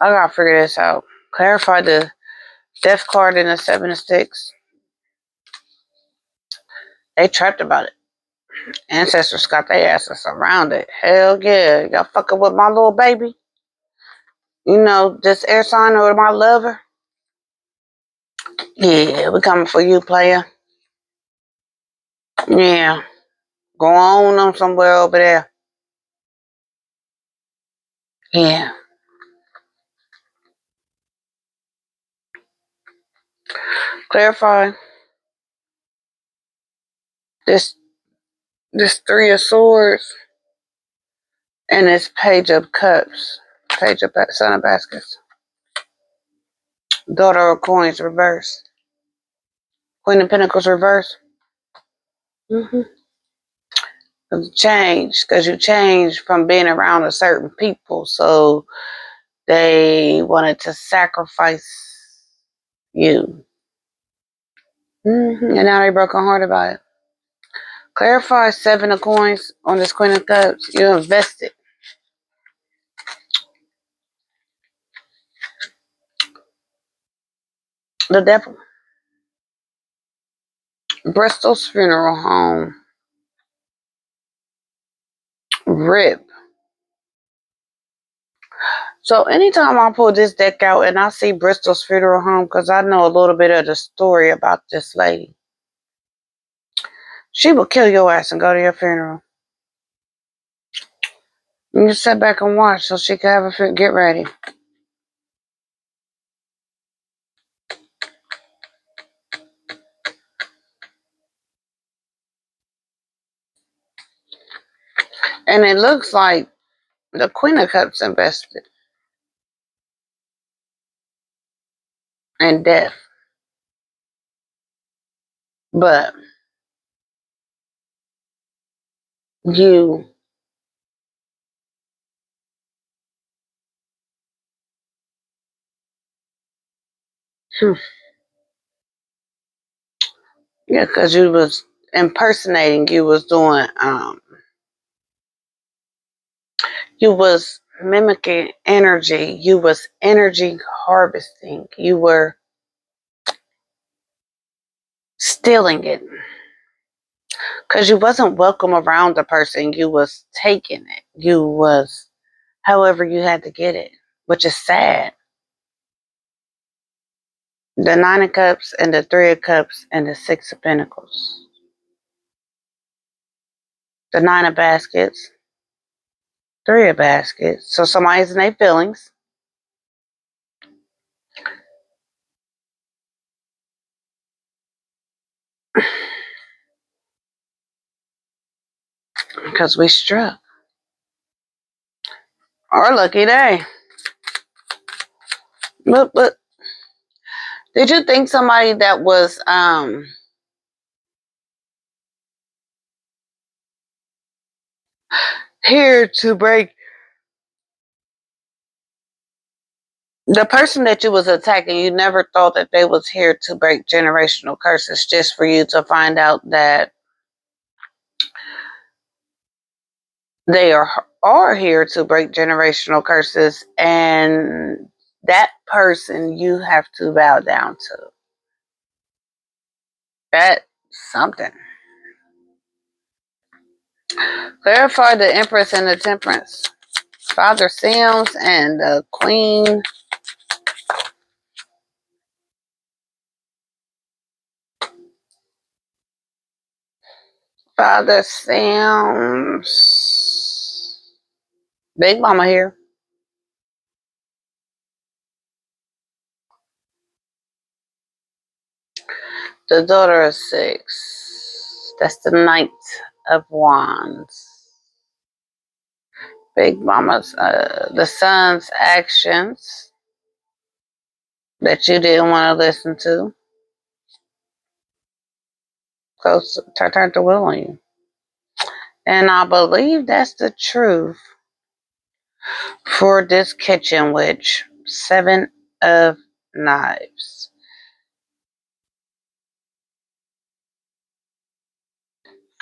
I gotta figure this out. Clarify the death card in the Seven of Sticks. They trapped about it. Ancestors got their asses around it. Hell yeah. Y'all fucking with my little baby? You know, this air sign or my lover? Yeah, we coming for you, player. Yeah. Go on somewhere over there. Yeah. Clarify. This Three of Swords and this Page of Cups. Page of Son of Baskets. Daughter of Coins reverse. Queen of Pentacles reverse. Mm-hmm. Change, because you changed from being around a certain people, so they wanted to sacrifice you. And now they broken heart about it. Clarify Seven of Coins on this Queen of Cups. You invested. The Devil. Bristol's Funeral Home. Rip. So anytime I pull this deck out and I see Bristol's Funeral Home, because I know a little bit of the story about this lady, she will kill your ass and go to your funeral. You just sit back and watch so she can have a get ready. And it looks like the Queen of Cups invested in death. But you yeah, because you was impersonating, you was doing you was mimicking energy, you was energy harvesting, you were stealing it. Because you wasn't welcome around the person, you was taking it. You was however you had to get it, which is sad. The Nine of Cups and the Three of Cups and the Six of Pentacles. The Nine of Baskets. Three of Baskets. So somebody's in their feelings. Because we struck. Our lucky day. But did you think somebody that was here to break, the person that you was attacking, you never thought that they was here to break generational curses, just for you to find out that they are here to break generational curses, and that person you have to bow down to. That's something. Clarify the Empress and the Temperance. Father Sims and the Queen. Father Sims. Big Mama here. The Daughter of Six. That's the Knight of Wands. Big Mama's, the Son's actions that you didn't want to listen to. Close, turn the wheel on you. And I believe that's the truth for this kitchen witch. Seven of Knives.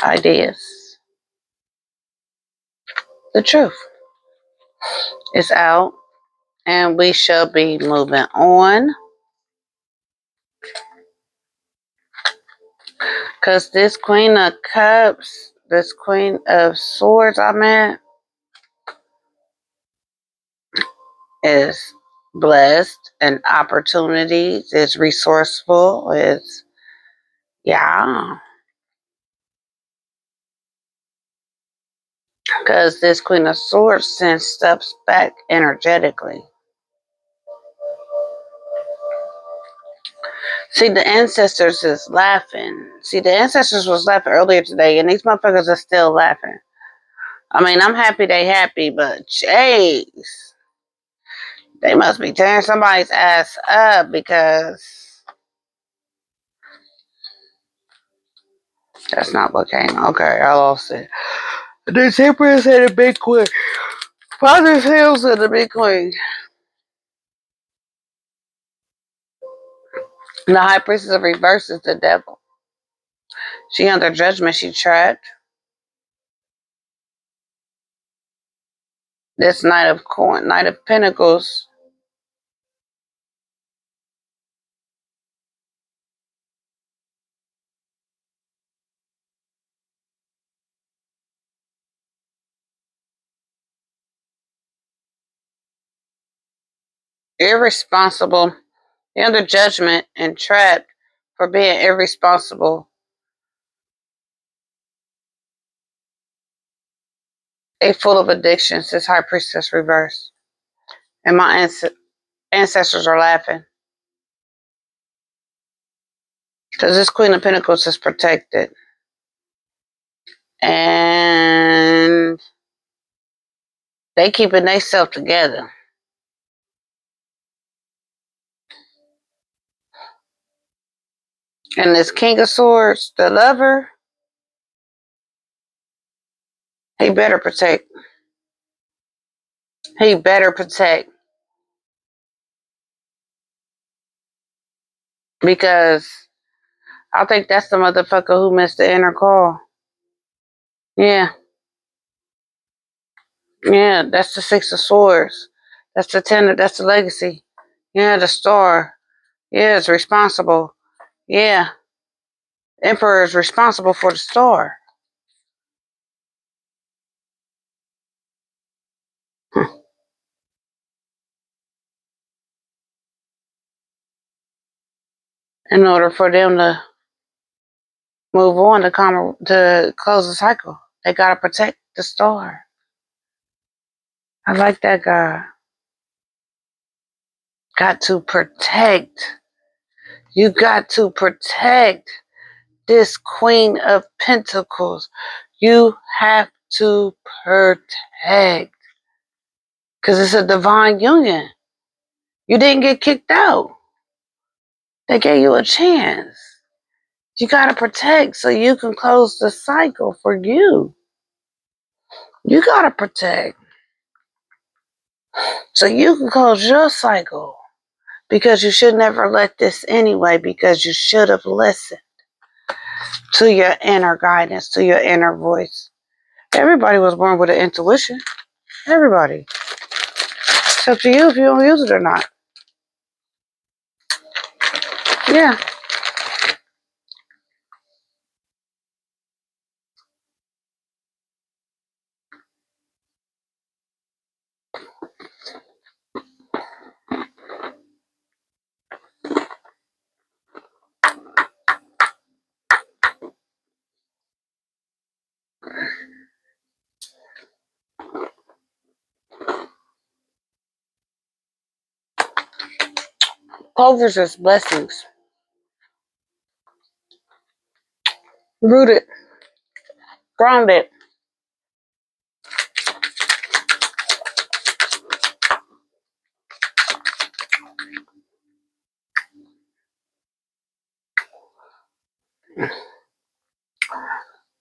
Ideas. The truth is out. And we shall be moving on. Because this Queen of Cups, this Queen of Swords, is blessed and opportunities, is resourceful, is, yeah. Because this Queen of Swords sends steps back energetically. See, the ancestors is laughing. See, the ancestors was laughing earlier today, and these motherfuckers are still laughing. I mean, I'm happy they happy, but jeez. They must be tearing somebody's ass up because that's not what came. Okay, I lost it. The Temperance and the Big Queen. Father's Hills and the Big Queen. The High Priestess of Reverse is the devil. She under judgment. She trapped. This Knight of Pentacles. Irresponsible. You're under judgment and trapped for being irresponsible. A full of addictions. This High Priestess Reverse. And my ancestors are laughing. Because this Queen of Pentacles is protected. And they keeping themselves together. And this King of Swords, the lover, he better protect. He better protect. Because I think that's the motherfucker who missed the inner call. Yeah. Yeah, that's the Six of Swords. That's the Ten. That's the legacy. Yeah, the Star. Yeah, it's responsible. Yeah. Emperor is responsible for the Star. In order for them to move on to close the cycle, they gotta protect the Star. I like that guy. Got to protect. You got to protect this Queen of Pentacles. You have to protect. Because it's a divine union. You didn't get kicked out. They gave you a chance. You got to protect so you can close the cycle for you. You got to protect so you can close your cycle. Because you should never let this anyway, because you should have listened to your inner guidance, to your inner voice. Everybody was born with an intuition. Everybody. It's up to you if you don't use it or not. Yeah. Clovers is blessings. Rooted. Grounded.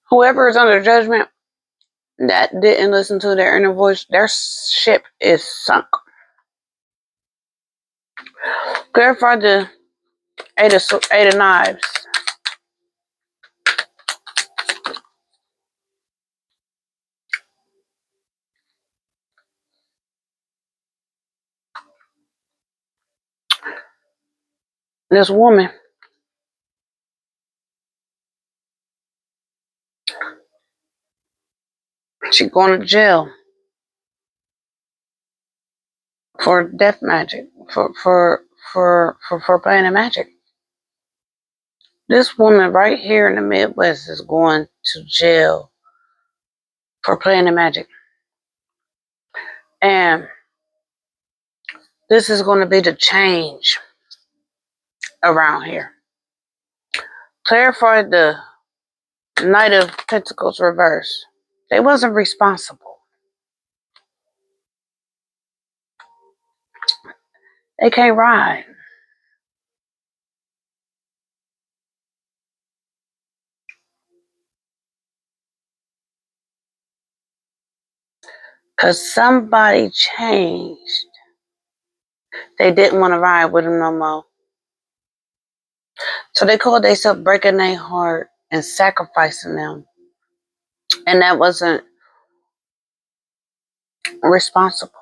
Whoever is under judgment that didn't listen to their inner voice, their ship is sunk. Clarify the Eight of Knives. This woman, she going to jail for death magic, for playing the magic. This woman right here in the Midwest is going to jail for playing the magic. And this is going to be the change around here. Clarify the Knight of Pentacles reverse. They wasn't responsible. They can't ride. Because somebody changed. They didn't want to ride with him no more. So they called themselves breaking their heart and sacrificing them. And that wasn't responsible.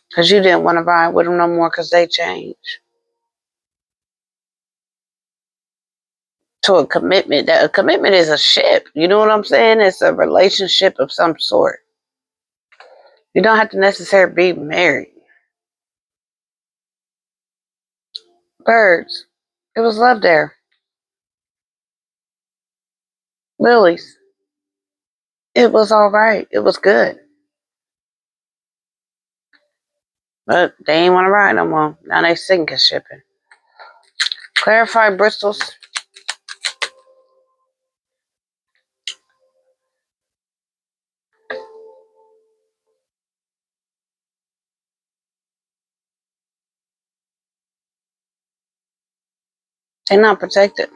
Because you didn't want to ride with them no more because they changed. To a commitment. That a commitment is a ship. You know what I'm saying? It's a relationship of some sort. You don't have to necessarily be married. Birds. It was love there. Lilies. It was all right. It was good. But they ain't want to ride no more. Now they sinking shipping. Clarify bristles. They're not protected.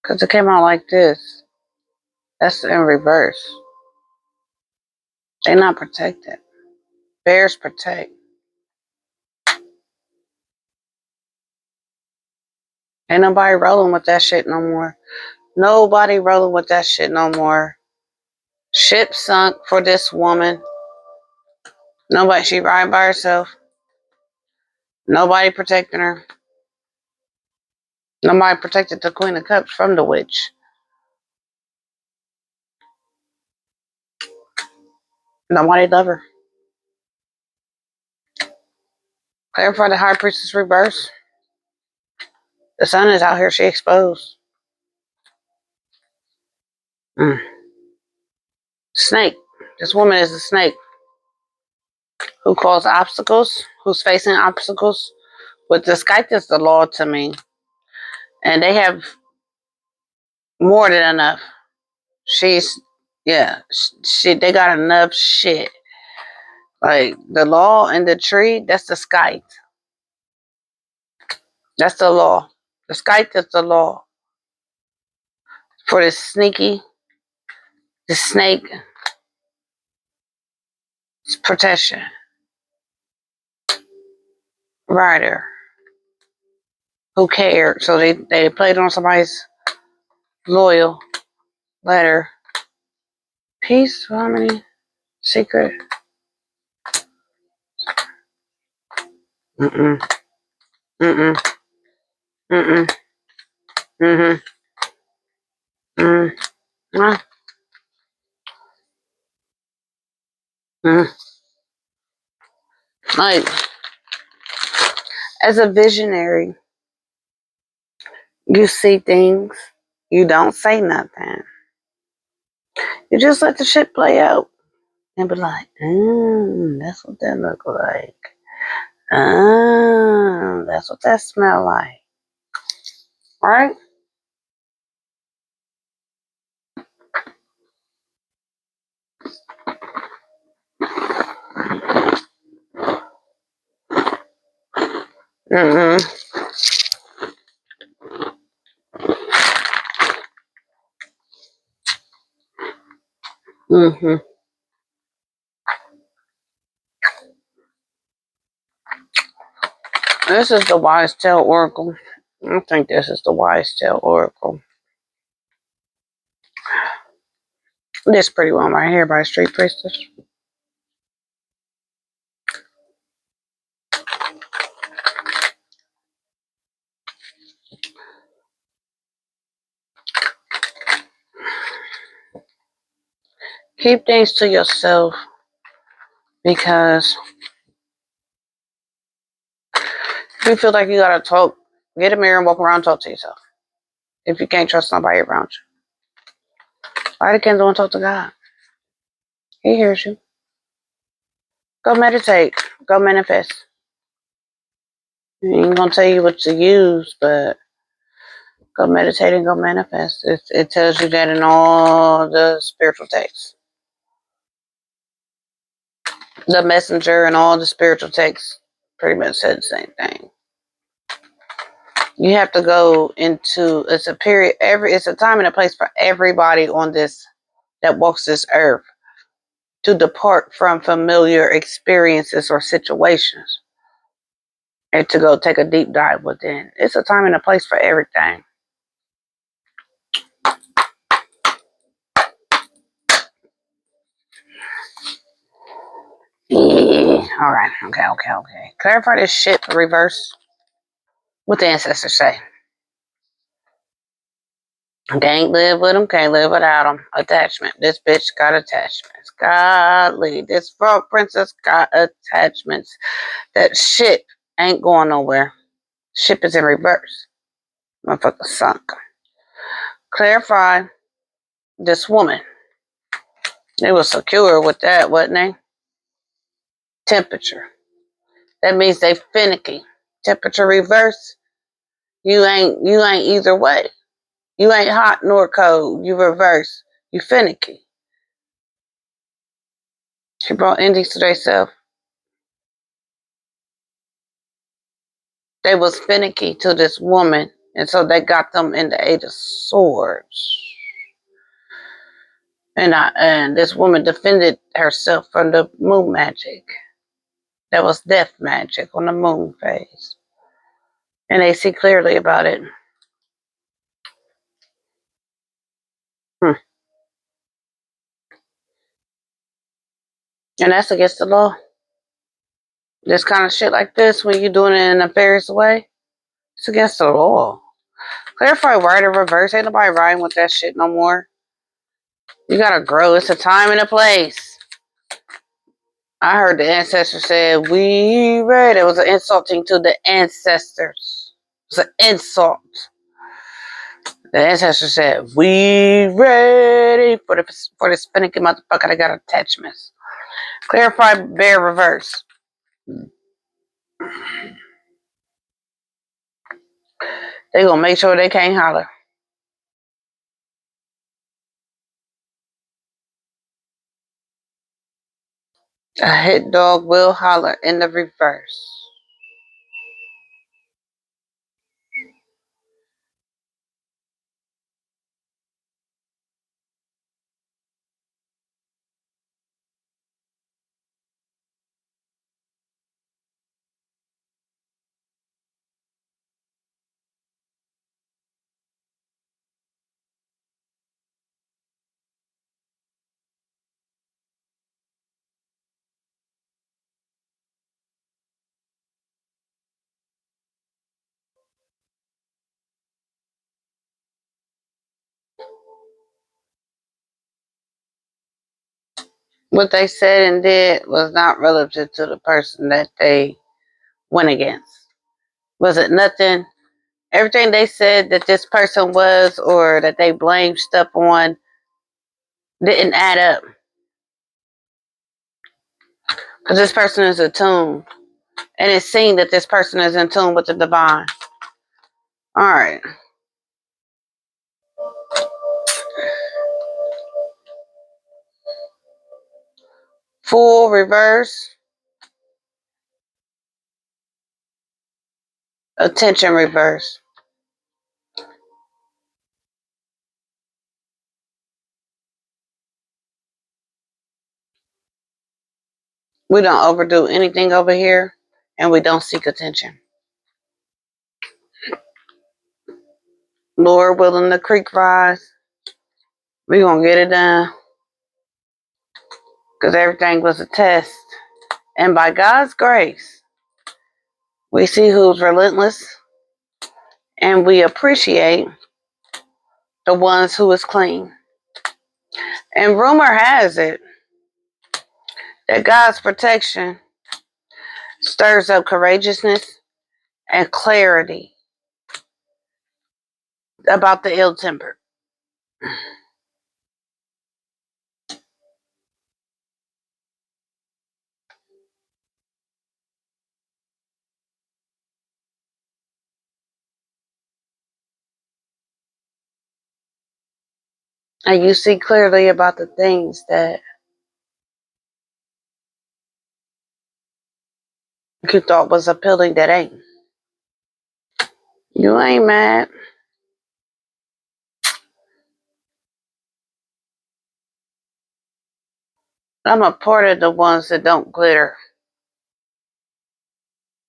Because it came out like this. That's in reverse. They're not protected. Bears protect. Ain't nobody rolling with that shit no more. Nobody rolling with that shit no more. Ship sunk for this woman. Nobody, she riding by herself. Nobody protecting her. Nobody protected the Queen of Cups from the witch. Nobody love her. Clarify the High Priestess reverse. The sun is out here. She exposed. Snake. This woman is a snake who caused obstacles, who's facing obstacles. But the Skype is the law to me. And they have more than enough. They got enough shit. Like the law and the tree, that's the Skype. That's the law. The Skype is the law. For the snake protection. Rider. Who cared? So they played on somebody's loyal letter. Peace, harmony, secret. Mm-mm. Mm-mm. Mm-mm. Mm-hmm. Mm-hmm. Mm-hmm. Like, as a visionary, you see things, you don't say nothing. You just let the shit play out and be like, that's what that look like. That's what that smell like. Right? Mm-hmm. Mm-hmm. This is the Wise Tale Oracle. I think this is the Wise Tale Oracle. This pretty one right here by Street Priestess. Keep things to yourself, because if you feel like you gotta talk, get a mirror and walk around and talk to yourself. If you can't trust somebody around you, light a candle and talk to God. He hears you. Go meditate. Go manifest. He ain't gonna tell you what to use, but go meditate and go manifest. It tells you that in all the spiritual texts. The messenger and all the spiritual texts pretty much said the same thing. You have to go into, it's a period, it's a time and a place for everybody on this, that walks this earth, to depart from familiar experiences or situations and to go take a deep dive within. It's a time and a place for everything. Yeah. All right. Okay. Clarify this shit for reverse. What the ancestors say. Can't live with them, can't live without them. Attachment. This bitch got attachments. Godly. This frog princess got attachments. That ship ain't going nowhere. Ship is in reverse. Motherfucker sunk. Clarify this woman. They was secure with that, wasn't they? Temperature. That means they finicky. Temperature reverse. You ain't either way. You ain't hot nor cold. You reverse. You finicky. She brought endings to themselves. They was finicky to this woman, and so they got them in the Eight of Swords. And this woman defended herself from the moon magic. That was death magic on the moon phase. And they see clearly about it. And that's against the law. This kind of shit like this, when you're doing it in a nefarious way, it's against the law. Clarify right or reverse. Ain't nobody riding with that shit no more. You gotta grow. It's a time and a place. I heard the ancestors said, we ready. It was an insulting to the ancestors. It was an insult. The ancestors said, we ready for this finicky motherfucker that got attachments. Clarify bear reverse. They gonna make sure they can't holler. A hit dog will holler in the reverse. What they said and did was not relative to the person that they went against. Was it nothing? Everything they said that this person was, or that they blamed stuff on, didn't add up. Because this person is attuned. And it's seen that this person is in tune with the divine. Alright. Full reverse. Attention reverse. We don't overdo anything over here, and we don't seek attention. Lord willing, the creek rise. We gonna get it done. Because everything was a test. And by God's grace, we see who's relentless, and we appreciate the ones who is clean. And rumor has it that God's protection stirs up courageousness and clarity about the ill-tempered. And you see clearly about the things that you thought was appealing that ain't. You ain't mad. I'm a part of the ones that don't glitter,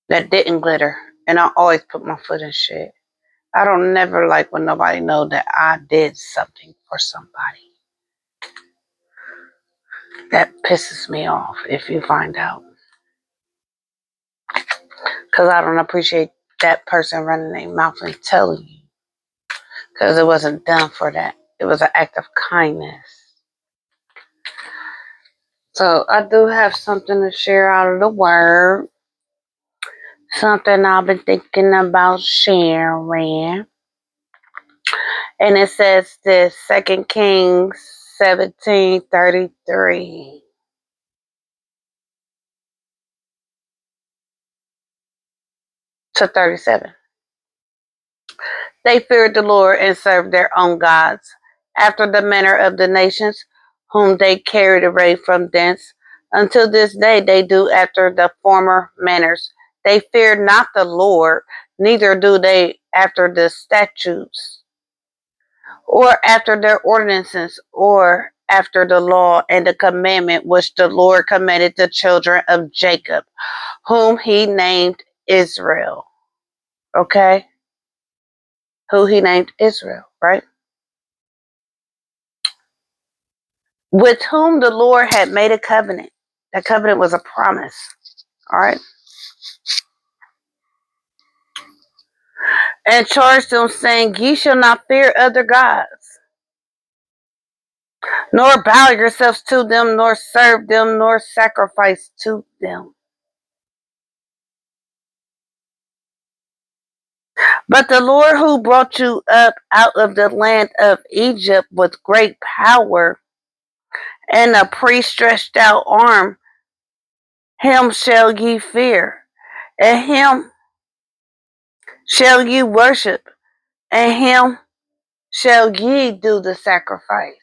that didn't glitter. And I always put my foot in shit. I don't never like when nobody know that I did something for somebody. That pisses me off if you find out. Because I don't appreciate that person running their mouth and telling you. Because it wasn't done for that. It was an act of kindness. So I do have something to share out of the word. Something I've been thinking about sharing. And it says this, 2 Kings 17:33 to 37. They feared the Lord and served their own gods, after the manner of the nations whom they carried away from thence. Until this day they do after the former manners. They fear not the Lord, neither do they after the statutes, or after their ordinances, or after the law and the commandment which the Lord commanded the children of Jacob, whom he named Israel. Okay? Who he named Israel, right? With whom the Lord had made a covenant. That covenant was a promise. All right. And charged them, saying, Ye shall not fear other gods, nor bow yourselves to them, nor serve them, nor sacrifice to them. But the Lord who brought you up out of the land of Egypt with great power and a pre-stretched out arm, him shall ye fear, and him shall ye worship, and him shall ye do the sacrifice.